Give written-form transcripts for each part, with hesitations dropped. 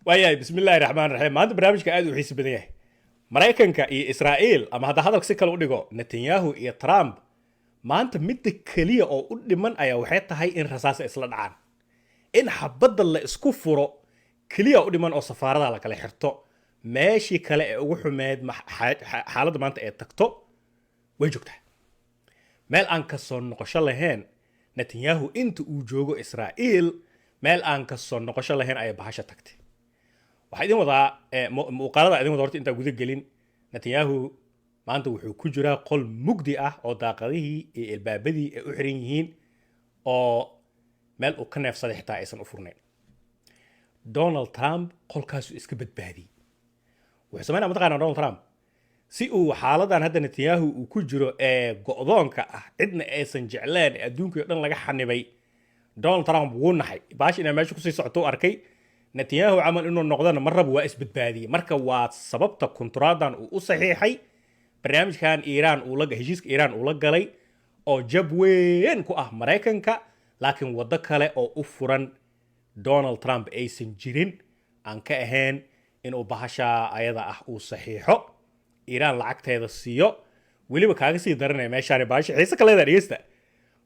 waayahay bismillaahi raxmaan raxiim maanta barnaamijka aad u xiisi badan yahay maraykanka iyo israa'iil ama hadda hadalka si kale u dhigo netanyahu iyo trump maanta midda keliya oo u dhiman ayaa waxay tahay in rasaasa isla dhacaan in xabadda la isku furo keliya u dhiman oo safaarada la kala xirto meeshii kale ee ugu xumeed xaaladda maanta ee tagto way joogtaa meel aan ka soo noqosho lahayn netanyahu inta uu joogo israa'iil meel aan ka soo noqosho lahayn ayay bahasha tagtay waxaa idin wadaa muuqaalada idin wada horta intaan guda gelin netanyahu maanta wuxuu ku jiraa qol mugdi ah oo daaqadihii iyo ilbaabadii ay u xiran yihiin oo meel uu ka neefsaday xitaa aysan u furnayn donald trump qolkaasuu iska badbaadiyey wuxuu samaynaya mataqaanaa donald trump si uu xaaladan hadda netanyahu uu ku jiro ee go'doonka ah cidna aysan jecleen ee adduunkii o dhan laga xanibay donald trump wuu naxay baashi inay meesha kusii socoto u arkay netanyahu camal inuu noqdana mar raba waa isbadbaadiyey marka waa sababta konturaadan uu u saxiixay barnaamijkan heshiiska iiraan uu la galay oo jab weyn ku ah maraykanka laakiin waddo kale oo u furan donald trump aysan jirin aan ka ahayn inuu bahashaa ayada ah uu saxiixo iiraan lacagteeda siiyo weliba kaaga sii daranaya meeshaan baasha xiise kaleeda dhegeysta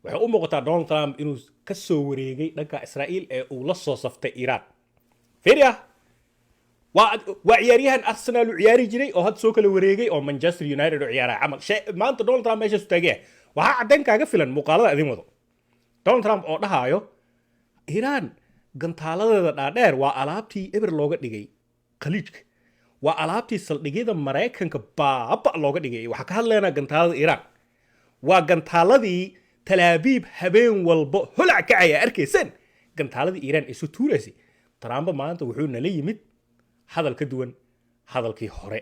waxay u muuqataa donald trump inuu ka soo wareegay dhanka israa'iil ee uu la soo saftay iiraan fiiriya waa ciyaaryahan arsenal u ciyaari jiray oo hadda soo kala wareegay oo manchester united u ciyaaraya camal maanta donald trump meeshaas u taagaya waxaa caddayn kaaga filan muuqaalada idin wado donald trump oo dhahaayo iiraan gantaaladeeda dhaadheer waa alaabtii eber looga dhigay khaliijka waa alaabtii saldhigyada maraykanka baaba looga dhigay waxaa ka hadlaynaa gantaalada iiraan waa gantaaladii talaabiib habeen walba holac kacaya arkayseen gantaaladii iiraan isu tuuraysay trump maanta wuxuu nala yimid hadal ka duwan hadalkii hore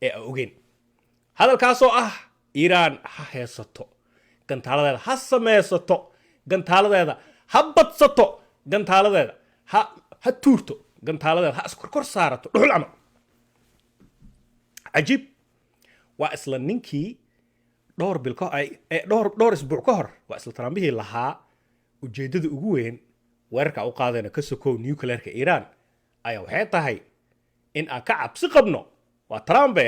ee aan ogeyn hadalkaasoo ah iiraan ha heesato gantaaladeeda ha samaysato gantaaladeeda ha badsato gantaaladeeda ha tuurto gantaaladeeda ha iskorkor saarato dhuxul camal cajiib waa isla ninkii dhowr isbuuc ka hor waa isla trumpihii lahaa ujeeddada ugu weyn weerarka u qaadayna ka sokow nuclearka iiraan ayaa waxay tahay in aan ka cabsi qabno waa trumpe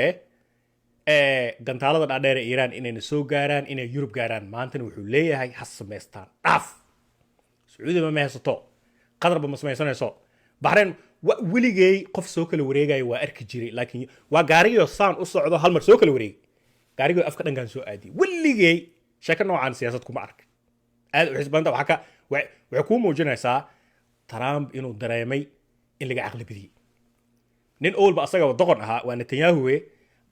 gantaalada dhaadheer ee iiraan inayna soo gaaraan inay yurub gaaraan maantana wuxuu leeyahay ha samaystaan dhaaf sacuudiba ma haysato qatarba ma samaysanayso baxrayn weligay qof soo kala wareegaya waa arki jiray laakiin waa gaarigio saan u socdo hal mar soo kala wareegay gaarigio afka dhankaan soo aadiyay weligay sheeko noocaan siyaasad kuma ark aad u xisbanta waxay kuu muujinaysaa trump inuu dareemay in laga caqli badiyey nin owlba asaga doqon ahaa waa netanyahuwe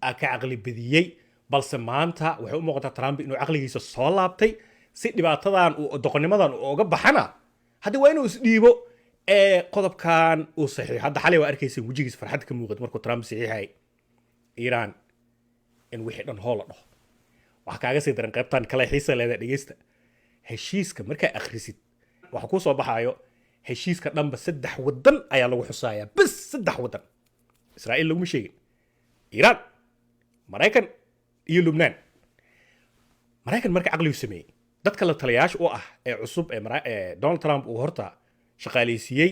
aa ka caqli badiyey balse maanta waxay u muuqataa trump inuu caqligiisa soo laabtay si dhibaatadan doqonnimadan uu oga baxana haddii waa inuu isdhiibo qodobkan uu saxiixo hadda xalay waa arkaysa wejigiisa farxad ka muuqad markuu trump saxiixay iiraan in wixii dhan hoo la dhaho waxaa kaaga sii daran qaybtan kale xiisa leeda dhegeysta heshiiska markaa akhrisid waxa kuu soo baxaayo heshiiska dhanba 3 wadan ayaa lagu xusayaa bas 3 wadan israa'iil laguma sheegin iiraan maraykan iyo lubnaan maraykan marka caqligu sameeyey dadka la taliyayaasha u ah ee cusub ee donald trump uu horta shaqaalaysiiyey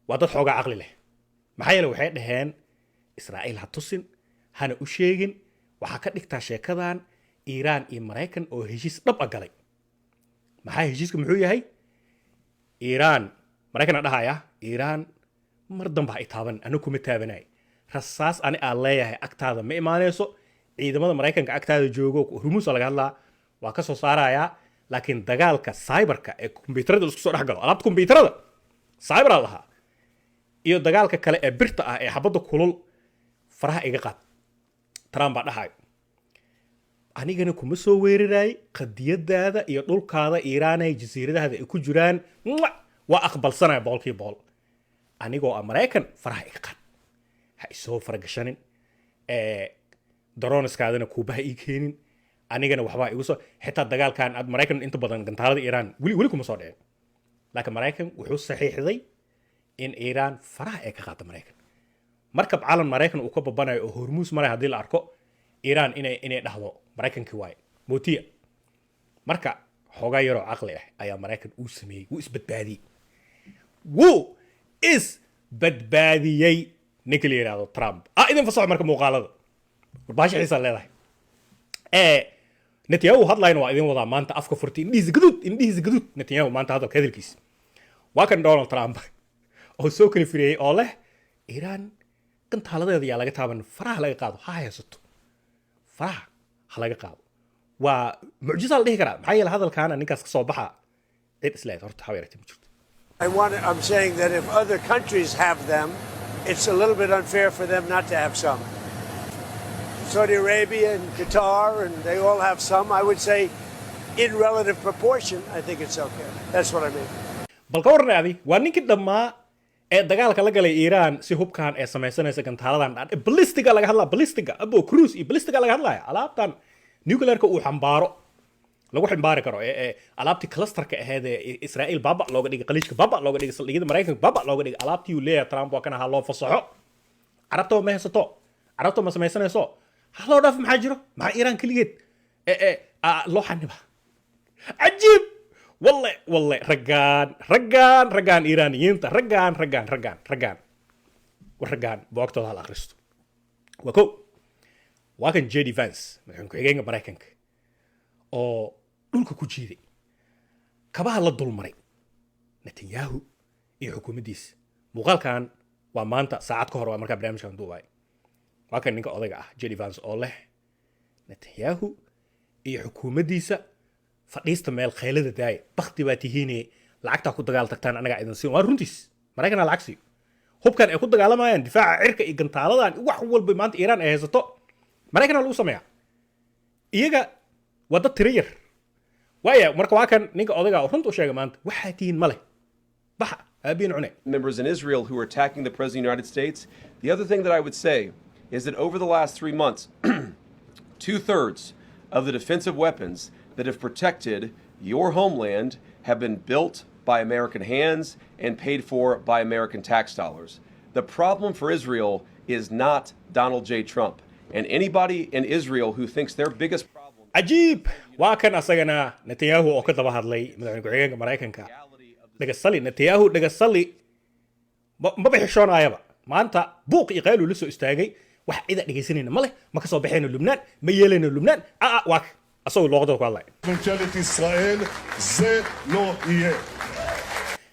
waa dad xoogaa caqli leh maxaa yeele waxay dhaheen israa'iil ha tusin hana u sheegin waxaa ka dhigtaa sheekadan iiraan iyo maraykan oo heshiis dhab a galay maxaa heshiiska muxuu yahay iiraan maraykan a dhahaya iiraan mar damba ha itaaban ana kuma taabanay rasaas ani aan leeyahay agtaada ma imaanayso ciidamada maraykanka agtaada joogo rumuusa laga hadlaa waa ka soo saarayaa laakiin dagaalka cyberka ee kombiyuutarada isku soo dhex galo alaabta kombiyuutarada cyberaa lahaa iyo dagaalka kale ee birta ah ee xabadda kulul faraha iga qaad trump baa dhahayo anigana kuma soo weeraraay qadiyadaada iyo dhulkaada iiraanay jasiiradaada ay ku jiraan waa aqbalsanaya boqolkiiba boqol anigoo ah maraykan faraha iga qaad ha isoo faragashanin daroniskaadana kuubaha ii keenin anigana waxbaa igu soo xitaa dagaalkan maraykan inta badan gantaalada iiraan weli kuma soo dhicin laakiin maraykan wuxuu saxiixday in iiraan faraha ay ka qaata maraykan markab calan maraykan uu ka babanayo oo hormuus maray haddii la arko iiraan inay dhahdo maraykankii waaye mootiya marka xoogaa yaroo caqli ah ayaa maraykan uu sameeyey wuu isbadbaadiyey wuu is badbaadiyey ninka la yidhaahdo trump idin fasaxo marka muuqaalada warbaashi xiisa leedahay netanyahu hadlayna waa idin wadaa maanta afka furtay indhihiisa gaduud netanyahu maanta hadalka hadalkiisa waa kan donald trump oo soo kala firiyey oo leh iiraan gantaaladeeda yaa laga taaban faraha laga qaado ha haysato faraha ha laga qaado waa mucjiso la dhihi karaa maxaa yeele hadalkaana ninkaas ka soo baxa cid isleed horta habeertay ma jirto I'm saying that if other countries have them, it's a little bit unfair for them not to have some. Saudi Arabia and Qatar, and they all have some. I would say, in relative proportion, I think it's okay. That's what I mean. bal ka warran adi waa ninkii dhammaa ee dagaalka la galay Iiraan si hubkan ee samaysanaysa gantaaladan ballistiga laga hadlaa ballistiga abo cruise iyo ballistiga laga hadlaya alaabtan nuclearka uu xambaaro lagu ximbaari karo alaabtii clusterka ahayd ee Israa'iil baba looga dhigay qaliishka baba looga dhigay saldhigyada Mareykanka baba looga dhigay alaabtii uu leeyahay Trump waa kana ha loo fasaxo carabta ma haysato carabta ma samaysanayso ha loo dhaaf maxaa jiro maxaa Iiraan kaligeed loo xaniba cajiib والله رجان إيرانيين رجان ورجان بوقت هذا الأخرستو وكو وكان جيدي فانس من كويجين بريكنك أو دولك كوجيدي كباه الله دول مري نتنياهو حكومة ديس مقال كان ومانتا ساعات كهر وأمريكا برنامج كان دبي وكان نيجا أضيع جيدي فانس الله نتنياهو حكومة ديسا fadhiista meel khaylada daay bakti baa tihiinay lacagta ku dagaal tagtaan anaga idin siin waa runtiis Mareykanka lacag siiyo hubkan ay ku dagaalamayaan difaaca cirka iyo gantaaladan wax walba maanta Iiraan ay haysato Mareykanka lagu sameeyaa iyaga wada tiriyar waaya marka waa kan ninka odayga runtu sheegay maanta waxa tihiin male baxa abiin cunay members in Israel who are attacking the president of the United States. The other thing that I would say is that over the last 3 months 2/3 of the defensive weapons that have protected your homeland have been built by American hands and paid for by American tax dollars. The problem for Israel is not Donald J. Trump. And anybody in Israel who thinks their biggest problem... عجيب وكان أصلاً نتنياهو أو كتب هذا مثلاً كعيان أمريكا دقصلي نتنياهو دقصلي ما بيحشون عيبا ما أنت بوق يقالوا لسه استاجي واحد إذا دقيسين ماله ما كسب بحين لبنان ما يلين لبنان واك أصور لغة والله. مجلة إسرائيل زي لو إيه.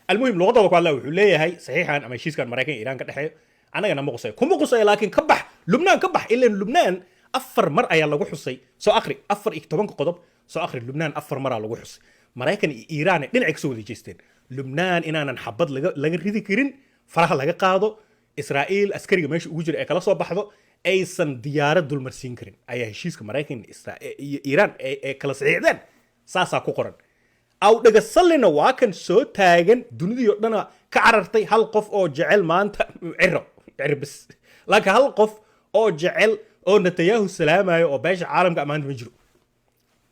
المهم لغة والله وحلية هاي صحيحة أما يشيز كان مريكان إيران كده حي أنا جنا مقصي كم مقصي لكن كبح لبنان كبح إلا لبنان أفر مرة يلا جحصي سو آخر أفر إكتبان قطب سو آخر لبنان أفر مرة لو جحصي مريكان إيران نعكسوا ذي جيستين لبنان إن أنا نحبض لقى ريدي كيرين فرح لقى قاضو إسرائيل أسكري ماشي وجر أكلا صوب بحضو aysan diyaarad dul marsiin karin ayaa heshiiska Mareykanka iyo Iiraan ee kala saxiixdeen saasa ku qoran aw dhaga sallina waa kan soo taagan dunidii oo dhan ka carartay hal qof oo jecel maanta cirbis laakiin hal qof oo jecel oo Netanyahu salaamayo oo beesha caalamka amaanta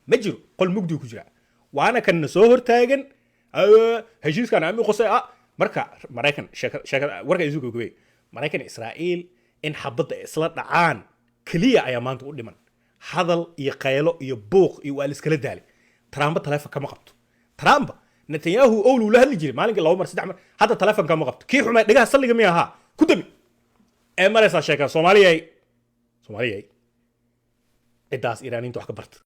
ma jiro qol mugdi ku jira waana kan soo hor taagan heshiiskan ama qosay marka Mareykan shaka warka isugu goobay Mareykan Israa'iil in xabadda isla dhacaan kaliya ayaa maanta u dhiman hadal iyo qaylo iyo buuq iyo waa la iskala daalay Trump telefoon kama qabto Trump Netanyahu owl uu la hadli jiray maalinka 2 mar 3 mar hadda telefoon kama qabto kii xumay dhigaha salliga miyaha ku dami ee maraysa sheeka Soomaaliyeey ciidaas Iiraaniintu wax ka barta